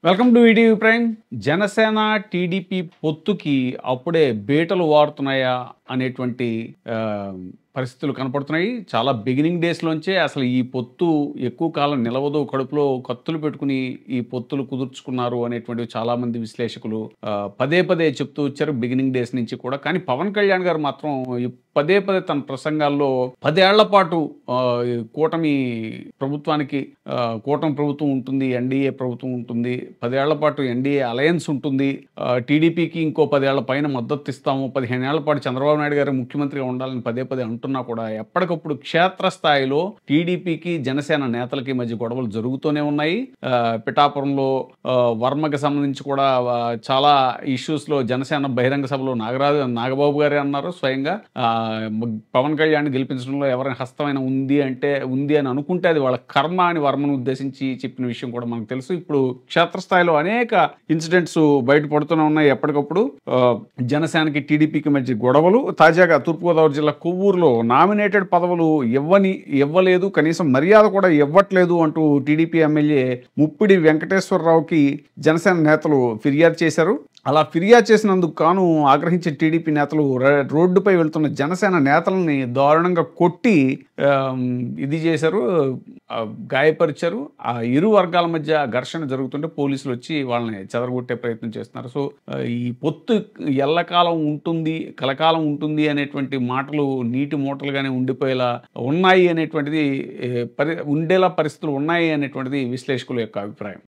Welcome to ETV prime. Janasena TDP పొత్తుకి అప్పుడే బీటలు వారుతున్నాయా అనేటువంటి పరిస్థితులు కనపడుతున్నాయి. చాలా బిగినింగ్ డేస్లోంచే అసలు ఈ పొత్తు ఎక్కువ కాలం నిలవదు, కడుపులో కత్తులు పెట్టుకుని ఈ పొత్తులు కుదుర్చుకున్నారు అనేటువంటి చాలామంది విశ్లేషకులు పదే పదే చెప్తూ వచ్చారు బిగినింగ్ డేస్ నుంచి కూడా. కానీ పవన్ కళ్యాణ్ గారు మాత్రం పదే పదే తన ప్రసంగాల్లో 10 ఏళ్ల పాటు కూటమి ప్రభుత్వానికి కూటమి ప్రభుత్వం ఉంటుంది, ఎన్డీఏ ప్రభుత్వం ఉంటుంది, 10 ఏళ్ల పాటు ఎన్డీఏ అలయన్స్ ఉంటుంది, టీడీపీకి ఇంకో 10 ఏళ్ల పైన మద్దతు ఇస్తాము, 15 ఏళ్ల పాటు చంద్రబాబు నాయుడు గారు ముఖ్యమంత్రిగా ఉండాలని పదే పదే అంటున్నా కూడా ఎప్పటికప్పుడు క్షేత్రస్థాయిలో టీడీపీకి జనసేన నేతలకి మధ్య గొడవలు జరుగుతూనే ఉన్నాయి. పిఠాపురంలో వర్మకి సంబంధించి కూడా చాలా ఇష్యూస్లో జనసేన బహిరంగ సభలో నాగబాబు గారే అన్నారు స్వయంగా, పవన్ కళ్యాణ్ గెలిపించడంలో ఎవరైనా హస్తమైన ఉంది అని అనుకుంటే అది వాళ్ళ కర్మ అని వర్మను ఉద్దేశించి చెప్పిన విషయం కూడా మనకు తెలుసు. ఇప్పుడు క్షేత్రస్థాయిలో అనేక ఇన్సిడెంట్స్ బయటపడుతూనే ఉన్నాయి. ఎప్పటికప్పుడు జనసేనకి టీడీపీకి మధ్య గొడవలు. తాజాగా తూర్పుగోదావరి జిల్లా కొవ్వూరులో నామినేటెడ్ పదవులు ఇవ్వలేదు, కనీసం మర్యాద కూడా ఇవ్వట్లేదు అంటూ టీడీపీ ఎమ్మెల్యే ముప్పిడి వెంకటేశ్వరరావుకి జనసేన నేతలు ఫిర్యాదు చేశారు. అలా ఫిర్యాదు చేసినందుకు గాను ఆగ్రహించిన టీడీపీ నేతలు రోడ్డుపై వెళ్తున్న జనసేన నేతలని దారుణంగా కొట్టి ఇది చేశారు, గాయపరిచారు. ఆ ఇరు వర్గాల మధ్య ఘర్షణ జరుగుతుంటే పోలీసులు వచ్చి వాళ్ళని చెదరగొట్టే ప్రయత్నం చేస్తున్నారు. సో ఈ పొత్తు ఎల్లకాలం ఉంటుంది, కలకాలం ఉంటుంది అనేటువంటి మాటలు నీటి మూటలుగానే ఉండిపోయేలా ఉన్నాయి అనేటువంటిది, ఉండేలా పరిస్థితులు ఉన్నాయి అనేటువంటిది విశ్లేషకుల యొక్క అభిప్రాయం.